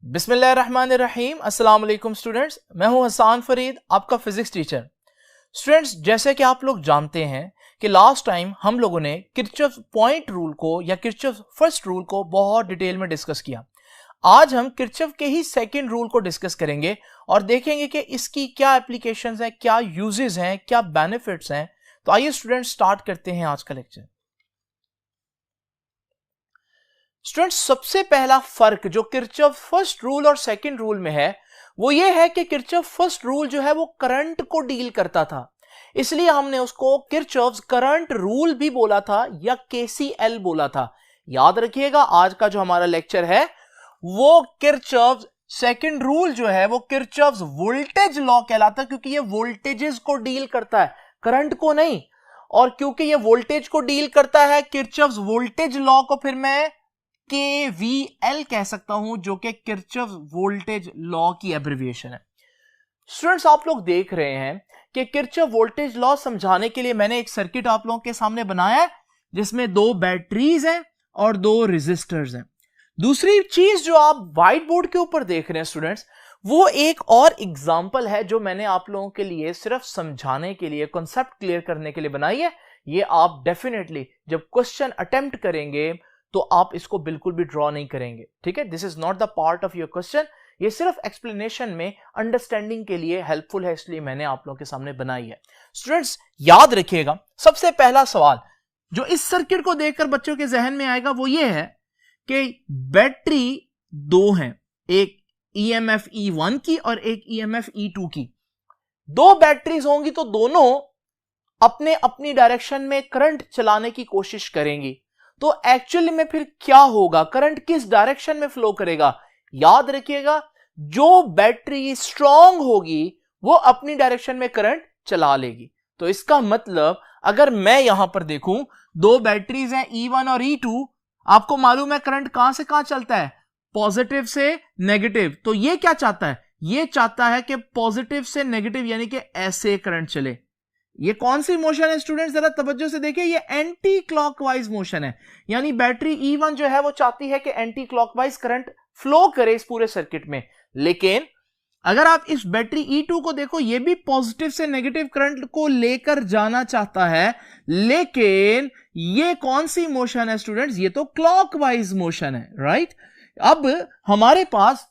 बिस्मिल्लाहिर्रहमानिर्रहीम। अस्सलाम वालेकुम स्टूडेंट्स, मैं हूं हसान फरीद, आपका फिजिक्स टीचर। स्टूडेंट्स, जैसे कि आप लोग जानते हैं कि लास्ट टाइम हम लोगों ने किरचॉफ पॉइंट रूल को या किरचॉफ फर्स्ट रूल को बहुत डिटेल में डिस्कस किया। आज हम किरचॉफ के ही सेकंड रूल को डिस्कस करेंगे और देखेंगे कि इसकी क्या एप्लीकेशंस हैं, क्या यूजेस हैं, क्या बेनिफिट्स हैं। तो आइए स्टूडेंट्स स्टार्ट करते हैं आज का लेक्चर। स्टूडेंट्स, सबसे पहला फर्क जो किरचॉफ फर्स्ट रूल और सेकंड रूल में है वो ये है कि किरचॉफ फर्स्ट रूल जो है वो करंट को डील करता था, इसलिए हमने उसको किरचॉफ्स करंट रूल भी बोला था या केसीएल बोला था। याद रखिएगा, आज का जो हमारा लेक्चर है वो किरचॉफ्स सेकंड रूल जो है वो किरचॉफ्स वोल्टेज लॉ कहलाता है, क्योंकि ये वोल्टेजेस को डील करता है, करंट को नहीं। और क्योंकि ये वोल्टेज को डील करता है, किरचॉफ्स वोल्टेज लॉ को फिर मैं KVL कह सकता हूं, जो कि किरचॉफ वोल्टेज लॉ की एब्रिविएशन है। स्टूडेंट्स, आप लोग देख रहे हैं कि किरचॉफ वोल्टेज लॉ समझाने के लिए मैंने एक सर्किट आप लोगों के सामने बनाया है जिसमें दो बैटरीज हैं और दो रेजिस्टर्स हैं। दूसरी चीज जो आप व्हाइट बोर्ड के ऊपर देख रहे हैं स्टूडेंट्स, वो एक और एग्जांपल है जो मैंने आप लोगों के लिए सिर्फ समझाने के लिए, कॉन्सेप्ट क्लियर करने के लिए बनाई है। ये आप डेफिनेटली जब क्वेश्चन अटेम्प्ट करेंगे तो आप इसको बिल्कुल भी ड्रॉ नहीं करेंगे, ठीक है। This is not the part of your question, ये सिर्फ एक्सप्लेनेशन में, अंडरस्टैंडिंग के लिए हेल्पफुल है, इसलिए मैंने आप लोगों के सामने बनाई है। स्टूडेंट्स, याद रखिएगा, सबसे पहला सवाल जो इस सर्किट को देखकर बच्चों के जहन में आएगा वो ये है कि बैटरी दो हैं, एक EMF E1 की और एक EMF E2 की। दो बैटरीज होंगी तो दोनों अपने अपनी डायरेक्शन में करंट चलाने की कोशिश करेंगी। तो एक्चुअली में फिर क्या होगा, करंट किस डायरेक्शन में फ्लो करेगा? याद रखिएगा, जो बैटरी स्ट्रांग होगी वो अपनी डायरेक्शन में करंट चला लेगी। तो इसका मतलब अगर मैं यहां पर देखूं, दो बैटरीज हैं E1 और E2, आपको मालूम है करंट कहां से कहां चलता है, पॉजिटिव से नेगेटिव। तो ये क्या चाहता है, ये चाहता है कि पॉजिटिव से नेगेटिव यानी कि ऐसे करंट चले। ये कौन सी मोशन है स्टूडेंट्स, जरा तवज्जो से देखिए, ये एंटी क्लॉकवाइज मोशन है। यानी बैटरी E1 जो है वो चाहती है कि एंटी क्लॉकवाइज करंट फ्लो करे इस पूरे सर्किट में। लेकिन अगर आप इस बैटरी E2 को देखो, ये भी पॉजिटिव से नेगेटिव करंट को लेकर जाना चाहता है, लेकिन ये कौन सी मोशन है स्टूडेंट्स, ये तो क्लॉकवाइज मोशन है, राइट। अब हमारे पास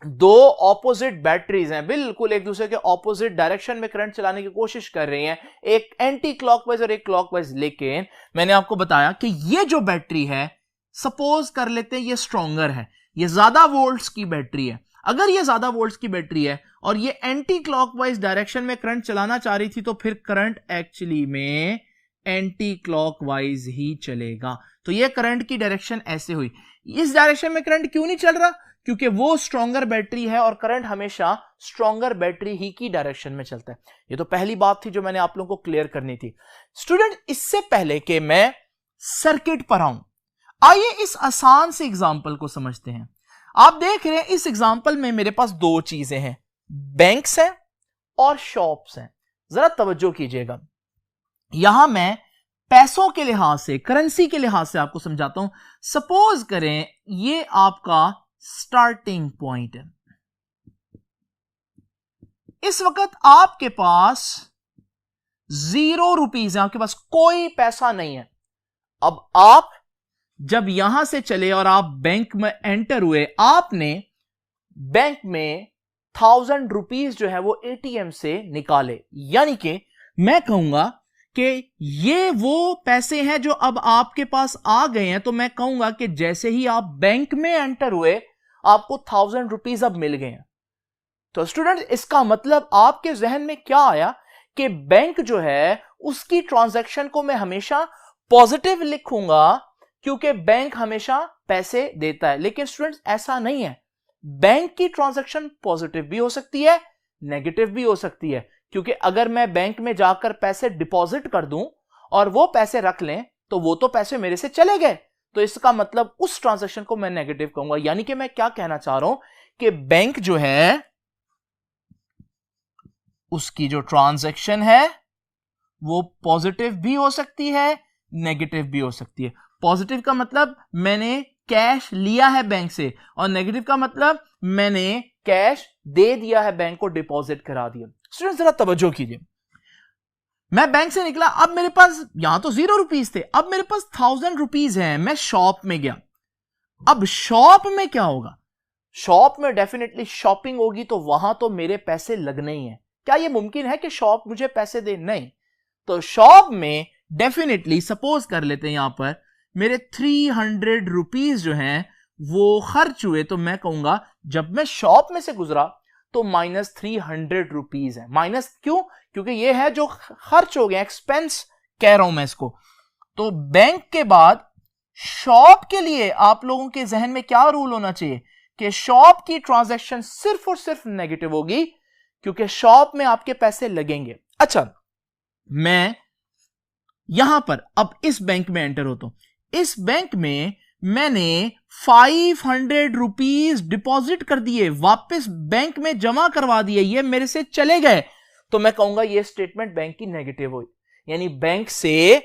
दो ऑपोजिट बैटरीज हैं, बिल्कुल एक दूसरे के ऑपोजिट डायरेक्शन में करंट चलाने की कोशिश कर रही हैं, एक एंटी क्लॉकवाइज और एक क्लॉकवाइज। लेकिन मैंने आपको बताया कि ये जो बैटरी है, सपोज कर लेते हैं ये स्ट्रॉन्गर है, ये ज्यादा वोल्ट्स की बैटरी है। अगर ये ज्यादा वोल्ट्स की बैटरी है और ये एंटी क्लॉकवाइज डायरेक्शन में करंट चलाना चाह रही थी, तो फिर करंट एक्चुअली में एंटी क्लॉकवाइज ही चलेगा। तो ये करंट की डायरेक्शन ऐसे हुई। इस डायरेक्शन में करंट क्यों नहीं चल रहा, क्योंकि वो स्ट्रॉन्गर बैटरी है और करंट हमेशा स्ट्रॉन्गर बैटरी ही की डायरेक्शन में चलता है। ये तो पहली बात थी जो मैंने आप लोगों को क्लियर करनी थी। स्टूडेंट, इससे पहले कि मैं सर्किट पर आऊं, आइए इस आसान से एग्जांपल को समझते हैं। आप देख रहे हैं इस एग्जांपल में मेरे पास दो चीजें हैं, बैंक्स हैं और शॉप्स हैं। जरा तवज्जो कीजिएगा, यहां मैं पैसों के लिहाज से, करेंसी के लिहाज से आपको समझाता हूं। सपोज करें ये आपका स्टार्टिंग पॉइंट है, इस वक्त आपके पास 0 रुपीज है, आपके पास कोई पैसा नहीं है। अब आप जब यहां से चले और आप बैंक में एंटर हुए, आपने बैंक में 1000 रुपीज जो है वो ATM से निकाले। यानी कि मैं कहूंगा कि ये वो पैसे हैं जो अब आपके पास आ गए हैं। तो मैं कहूंगा कि जैसे ही आप बैंक में एंटर हुए, आपको 1000 रुपीज अब मिल गए हैं। तो स्टूडेंट, इसका मतलब आपके जहन में क्या आया कि बैंक जो है उसकी ट्रांजैक्शन को मैं हमेशा पॉजिटिव लिखूंगा, क्योंकि बैंक हमेशा पैसे देता है। लेकिन स्टूडेंट्स, ऐसा नहीं है। बैंक की ट्रांजैक्शन पॉजिटिव भी हो सकती है, नेगेटिव भी हो सकती है, क्योंकि अगर मैं बैंक में जाकर पैसे डिपॉजिट कर दूं और वो पैसे रख लें, तो वो तो पैसे मेरे से चले गए। तो इसका मतलब उस ट्रांजैक्शन को मैं नेगेटिव कहूंगा। यानी कि मैं क्या कहना चाह रहा हूं कि बैंक जो है उसकी जो ट्रांजैक्शन है वो पॉजिटिव भी हो सकती है, नेगेटिव भी हो सकती है। पॉजिटिव का मतलब मैंने कैश लिया है बैंक से, और नेगेटिव का मतलब मैंने कैश दे दिया है, बैंक को डिपॉजिट करा दिया। स्टूडेंट जरा तवज्जो कीजिए, मैं बैंक से निकला, अब मेरे पास यहां तो 0 रुपीज थे, अब मेरे पास 1000 रुपीज है, मैं शॉप में गया। अब शॉप में क्या होगा? शॉप में डेफिनेटली शॉपिंग होगी, तो वहां तो मेरे पैसे लगने ही हैं। क्या यह मुमकिन है कि शॉप मुझे पैसे दे? नहीं। तो शॉप में डेफिनेटली सपोज कर लेते हैं यहां पर मेरे 300 रुपीज जो हैं वो खर्च हुए, तो मैं कहूंगा जब मैं शॉप में से गुजरा तो -300 रुपीज है। माइनस क्यों? क्योंकि ये है जो खर्च हो गया, एक्सपेंस कह रहा हूं मैं इसको। तो बैंक के बाद शॉप के लिए आप लोगों के जहन में क्या रूल होना चाहिए कि शॉप की ट्रांजैक्शन सिर्फ और सिर्फ नेगेटिव होगी, क्योंकि शॉप में आपके पैसे लगेंगे। अच्छा, मैं यहां पर अब इस बैंक में एंटर होता हूं। इस बैंक में मैंने 500 रुपीज डिपॉजिट कर दिए, वापस बैंक में जमा करवा दिए, ये मेरे से चले गए, तो मैं कहूंगा ये स्टेटमेंट बैंक की नेगेटिव हुई। यानी बैंक से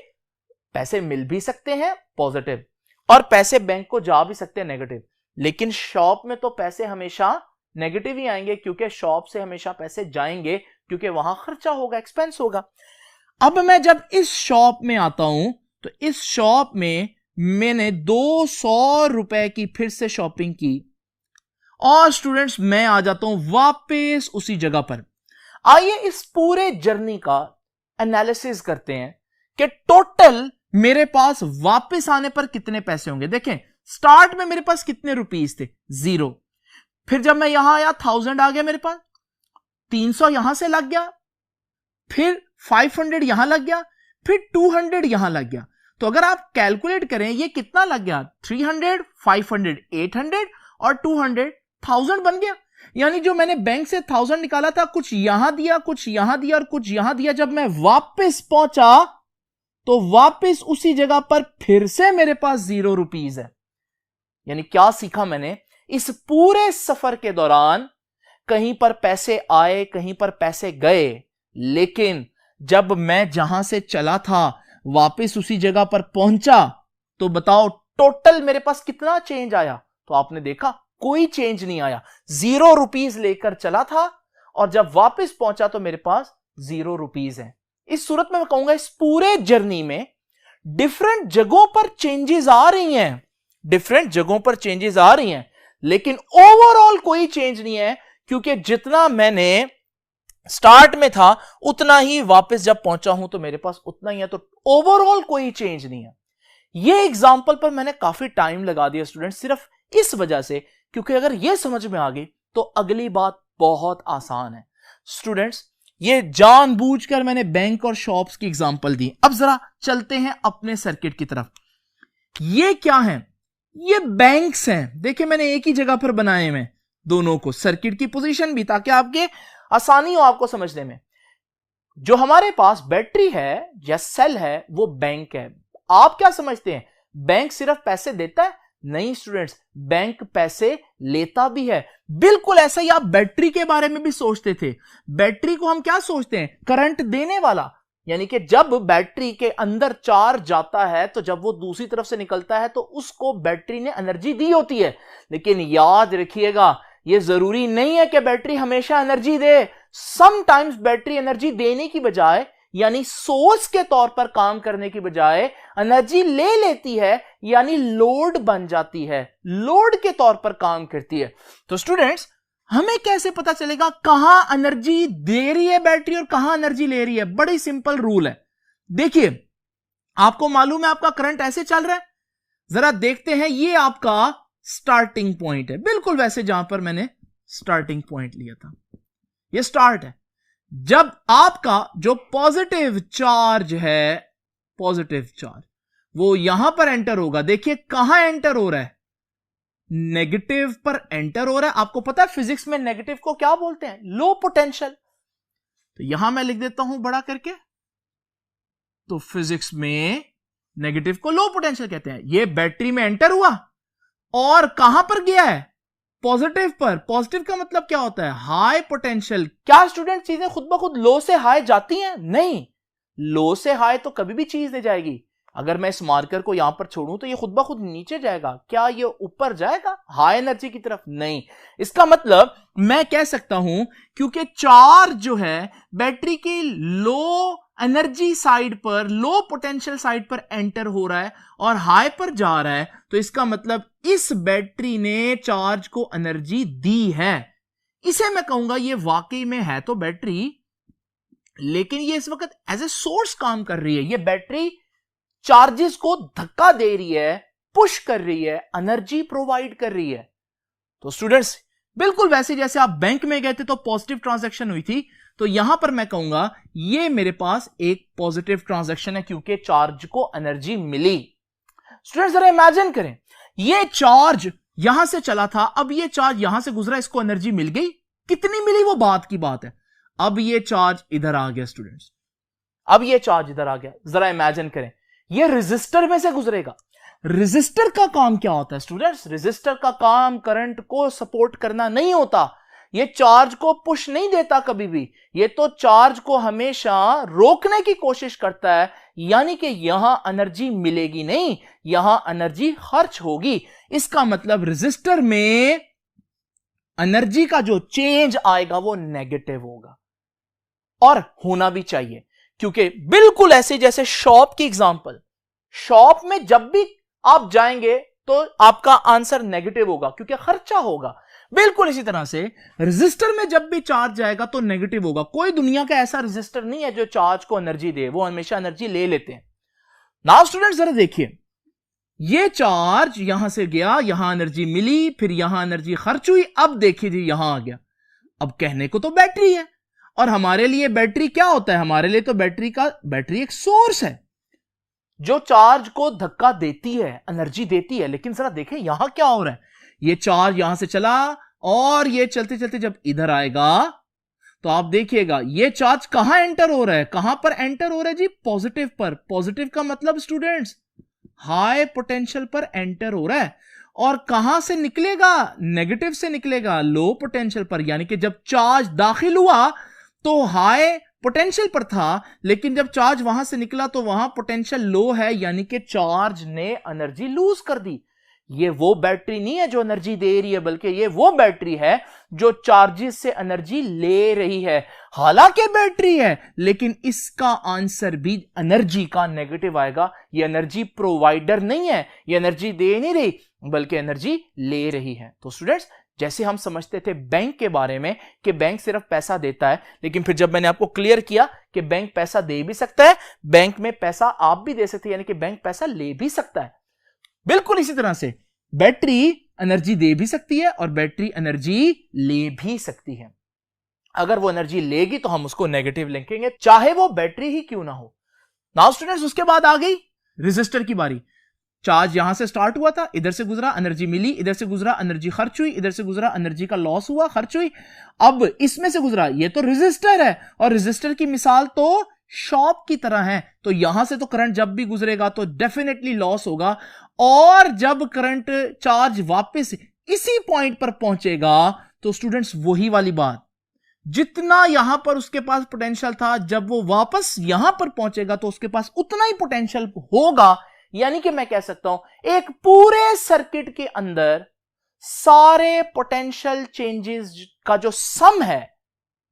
पैसे मिल भी सकते हैं पॉजिटिव, और पैसे बैंक को जा भी सकते हैं नेगेटिव, लेकिन शॉप में तो पैसे हमेशा नेगेटिव ही आएंगे, क्योंकि शॉप से हमेशा पैसे जाएंगे, क्योंकि वहां खर्चा होगा, एक्सपेंस होगा। अब मैं जब इस शॉप में आता हूं, तो इस शॉप में मैंने 200 रुपए की फिर से शॉपिंग की, और स्टूडेंट्स मैं आ जाता हूं वापस उसी जगह पर। आइए इस पूरे जर्नी का एनालिसिस करते हैं कि टोटल मेरे पास वापस आने पर कितने पैसे होंगे। देखें, स्टार्ट में मेरे पास कितने रुपीस थे? 0। फिर जब मैं यहां आया 1000 आ गया मेरे पास, 300 यहां से लग गया, फिर 500 यहां लग गया, फिर 200 यहां लग गया। तो अगर आप कैलकुलेट करें ये कितना लग गया? 300, 500, 800 और 200, 1000 बन गया। यानी जो मैंने बैंक से 1000 निकाला था, कुछ यहां दिया, कुछ यहां दिया और कुछ यहां दिया। जब मैं वापस पहुंचा तो वापस उसी जगह पर फिर से मेरे पास 0 रुपीज है। यानी क्या सीखा मैंने? इस पूरे सफर के दौरान कहीं पर पैसे आए, कहीं पर पैसे गए, लेकिन जब मैं जहां से चला था वापस उसी जगह पर पहुंचा, तो बताओ टोटल मेरे पास कितना चेंज आया? तो आपने देखा कोई चेंज नहीं आया। 0 रुपीज लेकर चला था, और जब वापस पहुंचा तो मेरे पास 0 रुपीज है। इस सूरत में मैं कहूंगा इस पूरे जर्नी में डिफरेंट जगहों पर चेंजेस आ रही हैं, डिफरेंट जगहों पर चेंजेस आ रही हैं, लेकिन ओवरऑल कोई चेंज नहीं है, क्योंकि जितना मैंने स्टार्ट में था उतना ही वापस जब पहुंचा हूं तो मेरे पास उतना ही है। तो ओवरऑल कोई चेंज नहीं है। ये एग्जांपल पर मैंने काफी टाइम लगा दिया स्टूडेंट, सिर्फ इस वजह से, क्योंकि अगर यह समझ में आ गई तो अगली बात बहुत आसान है। स्टूडेंट्स, ये जानबूझकर मैंने बैंक और शॉप्स की एग्जांपल दी। अब जरा चलते हैं अपने सर्किट की तरफ। ये क्या है? ये बैंक्स हैं। देखिए मैंने एक ही जगह पर बनाए हैं दोनों को, सर्किट की पोजीशन भी, ताकि आपके आसानी हो आपको समझने में। जो हमारे पास बैटरी है या सेल है वो बैंक है। आप क्या समझते हैं बैंक सिर्फ पैसे देता है? नहीं स्टूडेंट्स, बैंक पैसे लेता भी है। बिल्कुल ऐसा ही आप बैटरी के बारे में भी सोचते थे। बैटरी को हम क्या सोचते हैं? करंट देने वाला। यानी कि जब बैटरी के अंदर चार्ज जाता है तो जब वो दूसरी तरफ से निकलता है तो उसको बैटरी ने एनर्जी दी होती है। लेकिन याद रखिएगा, यह जरूरी नहीं है कि बैटरी हमेशा एनर्जी दे। समटाइम्स बैटरी एनर्जी देने की बजाय, यानी सोर्स के तौर पर काम करने की बजाय, एनर्जी ले लेती है, यानी लोड बन जाती है, लोड के तौर पर काम करती है। तो स्टूडेंट्स, हमें कैसे पता चलेगा कहां एनर्जी दे रही है बैटरी और कहां एनर्जी ले रही है? बड़ी सिंपल रूल है। देखिए, आपको मालूम है आपका करंट ऐसे चल रहा है, जरा देखते हैं। ये आपका स्टार्टिंग पॉइंट है, बिल्कुल वैसे जहां पर मैंने स्टार्टिंग पॉइंट लिया था, ये स्टार्ट है। जब आपका जो पॉजिटिव चार्ज है, पॉजिटिव चार्ज, वो यहां पर एंटर होगा। देखिए कहां एंटर हो रहा है? नेगेटिव पर एंटर हो रहा है। आपको पता है फिजिक्स में नेगेटिव को क्या बोलते हैं? Low potential. तो यहां मैं लिख देता हूं बड़ा करके, तो फिजिक्स में नेगेटिव को लो पोटेंशियल कहते हैं। ये बैटरी में एंटर हुआ और कहां पर गया है? पॉजिटिव पर। पॉजिटिव का मतलब क्या होता है? High potential. क्या स्टूडेंट चीजें खुद ब खुद लो से हाई जाती हैं? नहीं, लो से हाई तो कभी भी चीज नहीं जाएगी। अगर मैं इस मार्कर को यहां पर छोड़ूं तो ये खुद ब खुद नीचे जाएगा, क्या ये ऊपर जाएगा हाई एनर्जी की तरफ? नहीं। इसका मतलब मैं कह सकता हूं क्योंकि चार्ज जो है बैटरी की लो एनर्जी साइड पर, लो पोटेंशियल साइड पर एंटर हो रहा है और हाई पर जा रहा है, तो इसका मतलब इस बैटरी ने चार्ज को एनर्जी दी है। इसे मैं कहूंगा ये वाकई में है तो बैटरी, लेकिन ये इस वक्त एज ए सोर्स काम कर रही है। ये बैटरी चार्जेस को धक्का दे रही है, पुश कर रही है, एनर्जी प्रोवाइड कर रही है। तो स्टूडेंट्स बिल्कुल वैसे जैसे आप बैंक में गए थे तो पॉजिटिव ट्रांजैक्शन हुई थी, तो यहां पर मैं कहूंगा ये मेरे पास एक पॉजिटिव ट्रांजैक्शन है क्योंकि चार्ज को एनर्जी मिली। स्टूडेंट्स जरा इमेजिन करें, ये चार्ज यहां से चला था, अब ये चार्ज यहां से गुजरा, इसको एनर्जी मिल गई, कितनी मिली वो बात की बात है। अब ये चार्ज इधर आ गया स्टूडेंट्स, अब ये चार्ज इधर आ गया। जरा इमेजिन करें ये रेजिस्टर में से गुजरेगा। रेजिस्टर का काम क्या होता है स्टूडेंट्स? रेजिस्टर का काम करंट को सपोर्ट करना नहीं होता, ये चार्ज को पुश नहीं देता कभी भी, ये तो चार्ज को हमेशा रोकने की कोशिश करता है, यानी कि यहां एनर्जी मिलेगी नहीं, यहां एनर्जी खर्च होगी। इसका मतलब रेजिस्टर में एनर्जी का जो चेंज आएगा वो नेगेटिव होगा, और होना भी चाहिए, क्योंकि बिल्कुल ऐसे जैसे शॉप की एग्जांपल, शॉप में जब भी आप जाएंगे तो आपका आंसर नेगेटिव होगा क्योंकि खर्चा होगा। बिल्कुल इसी तरह से रेजिस्टर में जब भी चार्ज जाएगा तो नेगेटिव होगा। कोई दुनिया का ऐसा रेजिस्टर नहीं है जो चार्ज को एनर्जी दे, वो हमेशा एनर्जी ले लेते हैं। नाउ स्टूडेंट जरा देखिए, ये चार्ज यहां से गया, यहां एनर्जी मिली, फिर यहां एनर्जी खर्च हुई, अब देखिए जी यहां आ गया। अब कहने को तो बैटरी है, और हमारे लिए बैटरी क्या होता है? हमारे लिए तो बैटरी एक सोर्स है जो चार्ज को धक्का देती है, एनर्जी देती है। लेकिन जरा देखें यहां क्या हो रहा है, ये चार्ज यहां से चला और ये चलते चलते जब इधर आएगा तो आप देखिएगा ये चार्ज कहां एंटर हो रहा है, कहां पर एंटर हो रहा है जी? पॉजिटिव पर। पॉजिटिव का मतलब स्टूडेंट्स हाई पोटेंशियल पर एंटर हो रहा है, और कहां से निकलेगा? नेगेटिव से निकलेगा, लो पोटेंशियल पर। यानी कि जब चार्ज दाखिल हुआ तो हाई पोटेंशियल पर था, लेकिन जब चार्ज वहां से निकला तो वहां पोटेंशियल लो है, यानी कि चार्ज ने एनर्जी लूज कर दी। ये वो बैटरी नहीं है जो एनर्जी दे रही है, बल्कि ये वो बैटरी है जो चार्जेस से एनर्जी ले रही है। हालांकि बैटरी है, लेकिन इसका आंसर भी एनर्जी का नेगेटिव आएगा। ये एनर्जी प्रोवाइडर नहीं है, ये एनर्जी दे नहीं रही बल्कि एनर्जी ले रही है। तो स्टूडेंट्स जैसे हम समझते थे बैंक के बारे में कि बैंक सिर्फ पैसा देता है, लेकिन फिर जब मैंने आपको क्लियर किया कि बैंक पैसा दे भी सकता है, बैंक में पैसा आप भी दे सकते हैं, यानी कि बैंक पैसा ले भी सकता है। बिल्कुल इसी तरह से बैटरी एनर्जी दे भी सकती है और बैटरी एनर्जी ले भी सकती है। अगर वो एनर्जी लेगी तो हम उसको नेगेटिव लिखेंगे, चाहे वो बैटरी ही क्यों ना हो। नाउ स्टूडेंट्स उसके बाद आ गई रेजिस्टर की बारी। चार्ज यहां से स्टार्ट हुआ था, इधर से गुजरा, एनर्जी मिली, इधर से गुजरा, एनर्जी खर्च हुई, इधर से गुजरा, एनर्जी का लॉस हुआ, खर्च हुई। अब इसमें से गुजरा, ये तो रेजिस्टर है, और रेजिस्टर की मिसाल तो शॉप की तरह है, तो यहां से तो करंट जब भी गुजरेगा तो डेफिनेटली लॉस होगा, और जब करंट चार्ज वापस इसी पॉइंट पर पहुंचेगा तो स्टूडेंट्स वही वाली बात, जितना यहां पर उसके पास पोटेंशियल था, जब वो वापस यहां पर पहुंचेगा तो उसके पास उतना ही पोटेंशियल होगा। यानी कि मैं कह सकता हूं एक पूरे सर्किट के अंदर सारे पोटेंशियल चेंजेस का जो सम है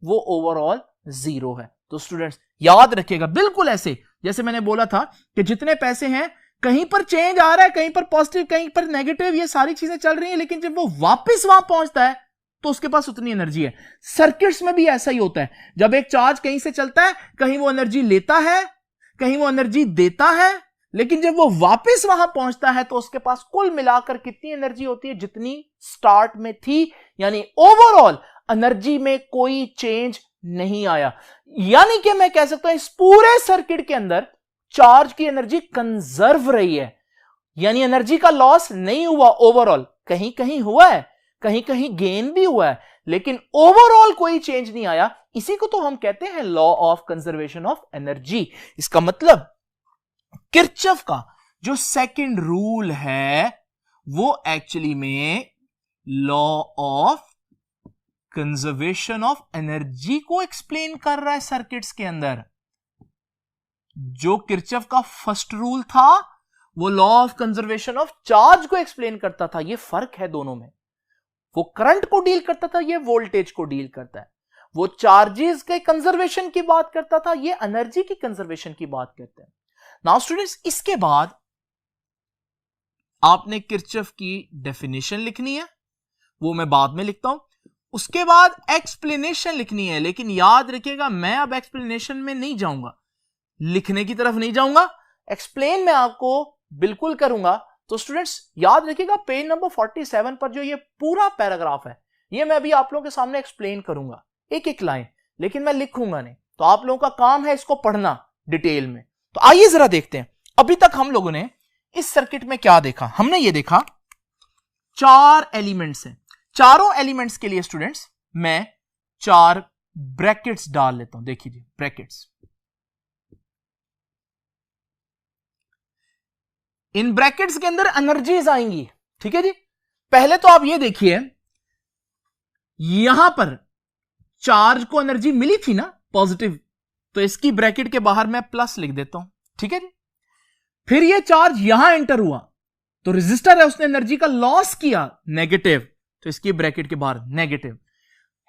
वो ओवरऑल 0 है। तो स्टूडेंट्स याद रखिएगा, बिल्कुल ऐसे जैसे मैंने बोला था कि जितने पैसे हैं, कहीं पर चेंज आ रहा है, कहीं पर पॉजिटिव, कहीं पर नेगेटिव, ये सारी चीजें चल रही हैं, लेकिन जब वो वापस वहां पहुंचता है तो उसके पास उतनी एनर्जी है। सर्किट्स में भी ऐसा ही होता है, जब एक चार्ज कहीं से चलता है, कहीं वो एनर्जी लेता है, कहीं वो एनर्जी देता है, लेकिन जब वो वापस वहां पहुंचता है तो उसके पास कुल मिलाकर कितनी एनर्जी होती है? जितनी स्टार्ट में थी, यानी ओवरऑल एनर्जी में कोई चेंज नहीं आया। यानी कि मैं कह सकता हूं इस पूरे सर्किट के अंदर चार्ज की एनर्जी कंजर्व रही है, यानी एनर्जी का लॉस नहीं हुआ ओवरऑल। कहीं कहीं हुआ है, कहीं कहीं गेन भी हुआ है, लेकिन ओवरऑल कोई चेंज नहीं आया। इसी को तो हम कहते हैं law of conservation of energy. इसका मतलब किरचॉफ का जो सेकंड रूल है वो एक्चुअली में law of conservation of energy को एक्सप्लेन कर रहा है सर्किट्स के अंदर। जो किरचॉफ का फर्स्ट रूल था वो law of conservation of charge को एक्सप्लेन करता था। ये फर्क है दोनों में। वो करंट को डील करता था, ये वोल्टेज को डील करता है। वो चार्जेस के कंजर्वेशन की बात करता था, ये एनर्जी की कंजर्वेशन की बात करते हैं। नाउ स्टूडेंट्स, इसके बाद आपने किरचॉफ की डेफिनेशन लिखनी है, वो मैं बाद में लिखता हूं। उसके बाद एक्सप्लेनेशन लिखनी है, लेकिन याद रखिएगा मैं अब एक्सप्लेनेशन में नहीं जाऊंगा, लिखने की तरफ नहीं जाऊंगा, एक्सप्लेन मैं आपको बिल्कुल करूंगा। तो स्टूडेंट्स याद रखिएगा पेज नंबर 47 पर जो ये पूरा पैराग्राफ है, ये मैं अभी आप लोगों के सामने एक्सप्लेन करूंगा एक एक लाइन, लेकिन मैं लिखूंगा नहीं। तो आप लोगों का काम है इसको पढ़ना डिटेल में। तो आइए जरा देखते हैं अभी तक हम लोगों ने इस सर्किट में क्या देखा। हमने ये देखा 4 एलिमेंट्स हैं। चारों एलिमेंट्स के लिए स्टूडेंट्स मैं 4 ब्रैकेट्स डाल लेता हूं। देखिए ब्रैकेट्स, इन ब्रैकेट्स के अंदर एनर्जीज आएंगी। ठीक है जी। पहले तो आप ये देखिए, यहां पर चार्ज को एनर्जी मिली थी ना पॉजिटिव, तो इसकी ब्रैकेट के बाहर मैं प्लस लिख देता हूं। ठीक है जी। फिर ये चार्ज यहां एंटर हुआ, तो रेजिस्टर है उसने एनर्जी का लॉस किया नेगेटिव, तो इसकी ब्रैकेट के बाहर नेगेटिव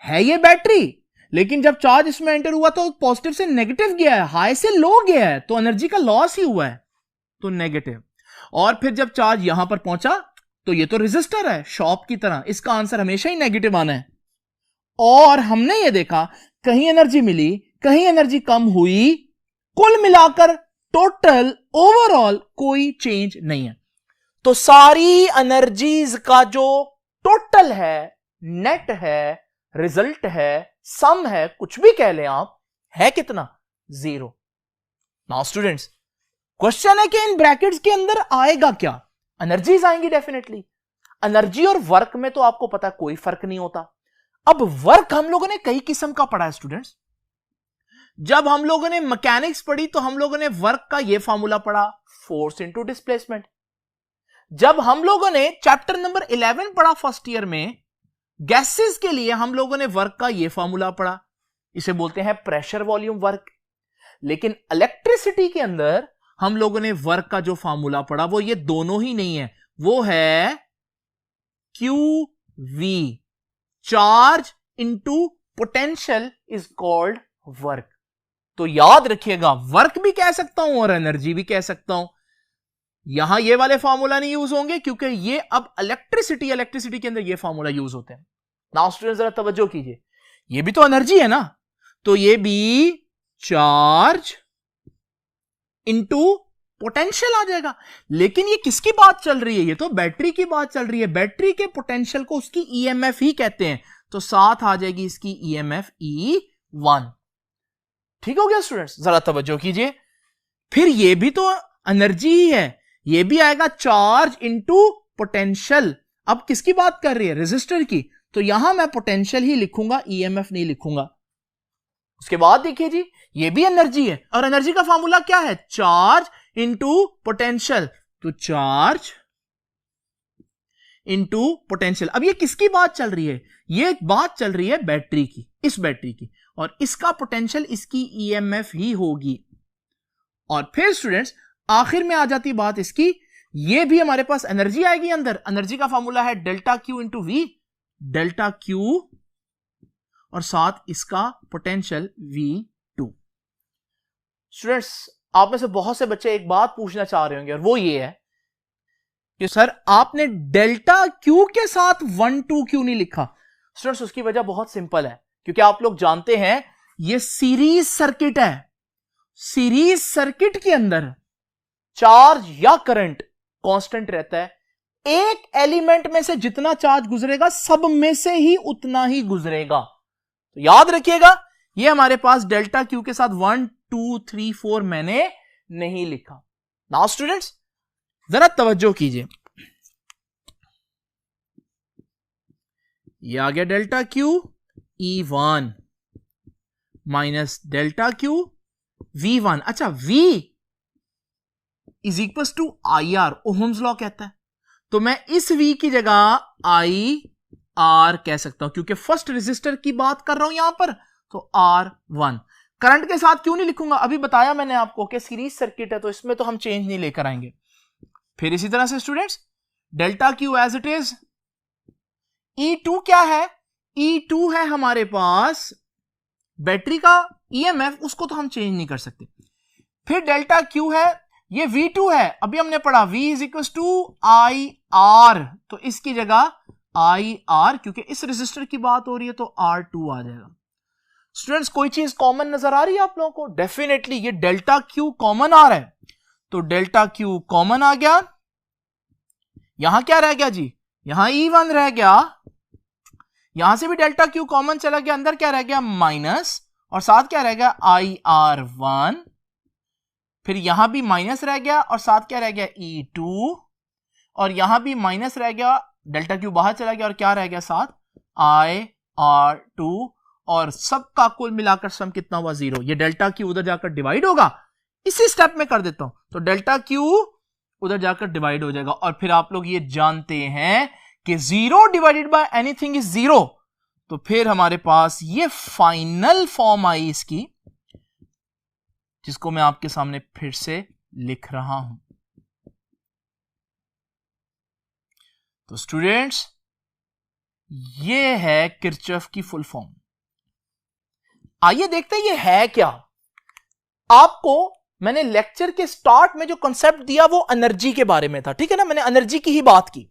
है। ये बैटरी, लेकिन जब चार्ज इसमें एंटर हुआ तो पॉजिटिव से नेगेटिव गया है, हाई से लो गया है, तो एनर्जी का लॉस ही हुआ है, तो नेगेटिव। और फिर जब चार्ज यहां पर पहुंचा तो ये तो रेजिस्टर है शॉप की तरह, इसका आंसर हमेशा ही नेगेटिव आना है। और हमने ये देखा कहीं एनर्जी मिली, कहीं एनर्जी कम हुई, कुल मिलाकर टोटल ओवरऑल कोई चेंज नहीं है। तो सारी एनर्जीज का जो टोटल है, नेट है, रिजल्ट है, सम है, कुछ भी कह लें आप, है कितना? 0। नाउ स्टूडेंट्स, क्वेश्चन है कि इन ब्रैकेट्स के अंदर आएगा क्या? एनर्जीज आएंगी डेफिनेटली। एनर्जी और वर्क में तो आपको पता है कोई फर्क नहीं होता। अब वर्क हम लोगों ने कई किस्म का पढ़ा है स्टूडेंट्स। जब हम लोगों ने मैकेनिक्स पढ़ी तो हम लोगों ने वर्क का यह फॉर्मूला पढ़ा, फोर्स इनटू डिस्प्लेसमेंट। जब हम लोगों ने चैप्टर नंबर 11 पढ़ा फर्स्ट ईयर में, गैसेस के लिए हम लोगों ने वर्क का यह फॉर्मूला पढ़ा, इसे बोलते हैं प्रेशर वॉल्यूम वर्क। लेकिन इलेक्ट्रिसिटी के अंदर हम लोगों ने वर्क का जो फॉर्मूला पढ़ा वो ये दोनों ही नहीं है, वो है QV, charge into potential is called work. तो याद रखिएगा, वर्क भी कह सकता हूं और एनर्जी भी कह सकता हूं। यहां ये वाले फॉर्मूला नहीं यूज होंगे क्योंकि ये अब इलेक्ट्रिसिटी के अंदर ये फॉर्मूला यूज होते हैं। नाउ स्टूडेंट जरा तवज्जो कीजिए, ये भी तो एनर्जी है ना, तो ये भी चार्ज इनटू पोटेंशियल आ जाएगा। लेकिन ये किसकी बात चल रही है? ये तो बैटरी की बात चल रही है। बैटरी के पोटेंशियल को उसकी ईएमएफ ही कहते हैं, तो साथ आ जाएगी इसकी ईएमएफ E1। ठीक हो गया स्टूडेंट्स, जरा तवज्जो कीजिए। फिर ये भी तो एनर्जी ही है, ये भी आएगा चार्ज इनटू पोटेंशियल। अब किसकी बात कर रही है? रेजिस्टर की, तो यहां मैं पोटेंशियल ही लिखूंगा, ईएमएफ नहीं लिखूंगा। उसके बाद देखिए जी, ये भी एनर्जी है, और एनर्जी का फॉर्मूला क्या है? चार्ज इनटू पोटेंशियल, तो चार्ज इनटू पोटेंशियल। अब ये किसकी बात चल रही है? ये बात चल रही है बैटरी की, इस बैटरी की, और इसका पोटेंशियल इसकी ईएमएफ ही होगी। और फिर स्टूडेंट्स आखिर में आ जाती बात इसकी, ये भी हमारे पास एनर्जी आएगी अंदर। एनर्जी का फॉर्मूला है delta Q into V, delta Q और साथ इसका पोटेंशियल V2। स्टूडेंट्स आप में से बहुत से बच्चे एक बात पूछना चाह रहे होंगे, और वो ये है कि सर आपने डेल्टा क्यू के साथ 1 2 क्यों नहीं लिखा? स्टूडेंट्स उसकी वजह बहुत सिंपल है, क्योंकि आप लोग जानते हैं ये सीरीज सर्किट है। सीरीज सर्किट के अंदर चार्ज या करंट कांस्टेंट रहता है। एक एलिमेंट में से जितना चार्ज गुजरेगा सब में से ही उतना ही गुजरेगा। तो याद रखिएगा, ये हमारे पास डेल्टा क्यू के साथ 1 2 3 4 मैंने नहीं लिखा। नाउ स्टूडेंट्स जरा तवज्जो कीजिए, ये आ गया delta Q E1 minus delta Q V1। अच्छा, V is equal to IR, Ohm's law कहता है, तो मैं इस V की जगह IR कह सकता हूं, क्योंकि फर्स्ट रेजिस्टर की बात कर रहा हूं यहां पर, तो R1। करंट के साथ क्यों नहीं लिखूंगा, अभी बताया मैंने आपको कि सीरीज सर्किट है तो इसमें तो हम चेंज नहीं लेकर आएंगे। फिर इसी तरह से students delta Q as it is, E2 क्या है, E2 है हमारे पास बैटरी का EMF, उसको तो हम चेंज नहीं कर सकते। फिर डेल्टा क्यू है, ये V2 है, अभी हमने पढ़ा V is equal to IR, तो इसकी जगह IR, क्योंकि इस रेजिस्टर की बात हो रही है तो R2 आ जाएगा। स्टूडेंट्स कोई चीज कॉमन नजर आ रही है आप लोगों को, डेफिनेटली ये डेल्टा क्यू कॉमन आ रहा है, तो डेल्टा क्यू कॉमन आ गया। यहां क्या रह गया जी, यहां E1 रह गया, यहां से भी डेल्टा क्यू कॉमन चला गया, अंदर क्या रह गया माइनस, और साथ क्या रह गया IR1, फिर यहां भी माइनस रह गया और साथ क्या रह गया E2, और यहां भी माइनस रह गया, डेल्टा क्यू बाहर चला गया और क्या रह गया साथ IR2, और सबका कुल मिलाकर सम कितना हुआ 0। ये डेल्टा क्यू उधर जाकर डिवाइड होगा, इसी स्टेप में कर देता हूं, तो डेल्टा क्यू उधर जाकर डिवाइड हो जाएगा। और फिर आप लोग ये जानते हैं कि 0 डिवाइडेड बाय एनीथिंग इज 0, तो फिर हमारे पास ये फाइनल फॉर्म आई इसकी, जिसको मैं आपके सामने फिर से लिख रहा हूं। तो स्टूडेंट्स ये है किरचॉफ की फुल फॉर्म। आइए देखते हैं ये है क्या। आपको मैंने लेक्चर के स्टार्ट में जो कॉन्सेप्ट दिया वो एनर्जी के बारे में था, ठीक है ना, मैंने एनर्जी की ही बात की,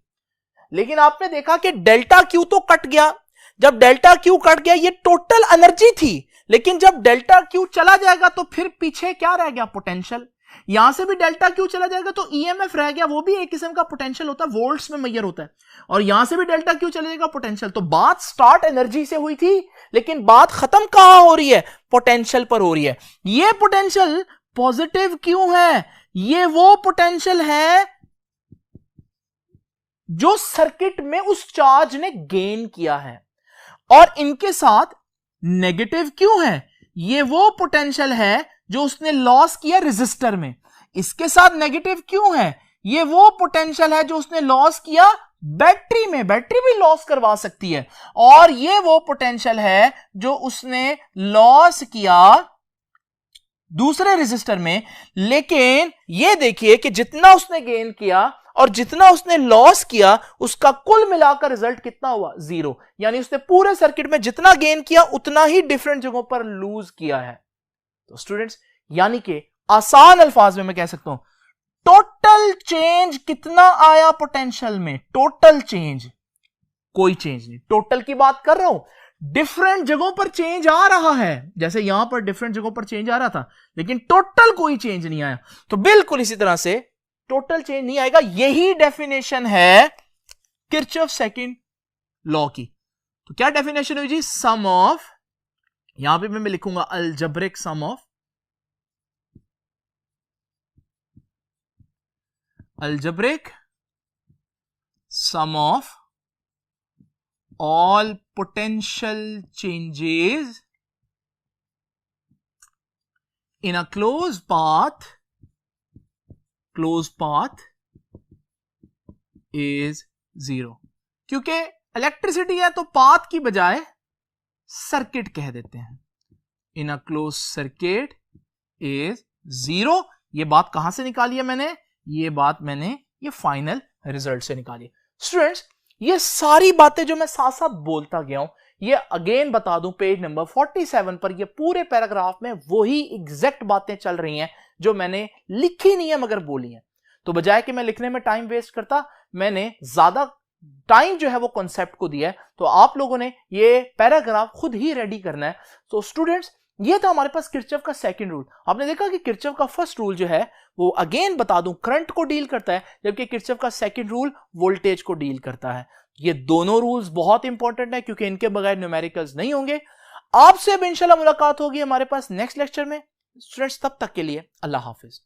लेकिन आपने देखा कि डेल्टा क्यू तो कट गया। जब डेल्टा क्यू कट गया ये टोटल एनर्जी थी, लेकिन जब डेल्टा क्यू चला जाएगा तो फिर पीछे क्या रह गया, पोटेंशियल। यहां से भी डेल्टा क्यू चला जाएगा तो ईएमएफ रह गया, वो भी एक किस्म का पोटेंशियल होता है, वोल्ट्स में मेजर होता है, और यहां से भी डेल्टा क्यू चला जाएगा पोटेंशियल। तो बात स्टार्ट एनर्जी से हुई थी, लेकिन बात खत्म कहां हो रही है, पोटेंशियल पर हो रही है। ये पोटेंशियल पॉजिटिव क्यों है, ये वो पोटेंशियल है जो सर्किट में उस चार्ज ने गेन किया है, और इनके साथ नेगेटिव क्यों है, ये वो पोटेंशियल है जो उसने लॉस किया रेजिस्टर में। इसके साथ नेगेटिव क्यों है, ये वो पोटेंशियल है जो उसने लॉस किया बैटरी में, बैटरी भी लॉस करवा सकती है, और ये वो पोटेंशियल है जो उसने लॉस किया दूसरे रेजिस्टर में। लेकिन ये देखिए कि जितना उसने गेन किया और जितना उसने लॉस किया उसका कुल मिलाकर रिजल्ट कितना हुआ 0, यानी उसने पूरे सर्किट में जितना गेन किया उतना ही डिफरेंट जगहों पर लूज किया है। तो स्टूडेंट्स यानी कि आसान अल्फाज में मैं कह सकता हूं टोटल चेंज कितना आया पोटेंशियल में, टोटल चेंज, कोई चेंज नहीं, टोटल की बात कर रहा हूं, डिफरेंट जगहों पर चेंज आ रहा है, जैसे यहां पर डिफरेंट जगहों पर चेंज आ रहा था, लेकिन टोटल कोई चेंज नहीं आया। तो बिल्कुल इसी तरह से टोटल चेंज नहीं आएगा, यही डेफिनेशन है किरचॉफ सेकंड लॉ की। तो क्या डेफिनेशन हुई जी, सम ऑफ, यहां पे मैं लिखूंगा algebraic sum of, algebraic sum of all potential changes in a closed path is 0। क्योंकि इलेक्ट्रिसिटी है तो पाथ की बजाय सर्किट कह देते हैं, इन अ क्लोज सर्किट इज 0। ये बात कहां से निकाली है मैंने, ये बात मैंने ये फाइनल रिजल्ट से निकाली है। स्टूडेंट्स ये सारी बातें जो मैं साथ साथ बोलता गया हूं, ये अगेन बता दूं पेज नंबर 47 पर ये पूरे पैराग्राफ में वही एग्जैक्ट बातें चल रही हैं जो मैंने लिखी नहीं है मगर बोली हैं। तो बजाय कि मैं लिखने में टाइम वेस्ट करता, मैंने ज्यादा टाइम जो है वो कॉन्सेप्ट को दिया है, तो आप लोगों ने ये पैराग्राफ खुद ही रेडी करना है। तो स्टूडेंट्स ये था हमारे पास किरचॉफ का सेकंड रूल। आपने देखा कि किरचॉफ का फर्स्ट रूल जो है वो अगेन बता दूं करंट को डील करता है, जबकि किरचॉफ का सेकंड रूल वोल्टेज को डील करता है। ये दोनों रूल्स बहुत इंपॉर्टेंट है क्योंकि इनके बगैर न्यूमेरिकल्स नहीं होंगे। आपसे अब इंशाल्लाह मुलाकात होगी हमारे पास नेक्स्ट लेक्चर में। स्टूडेंट्स तब तक के लिए अल्लाह हाफिज।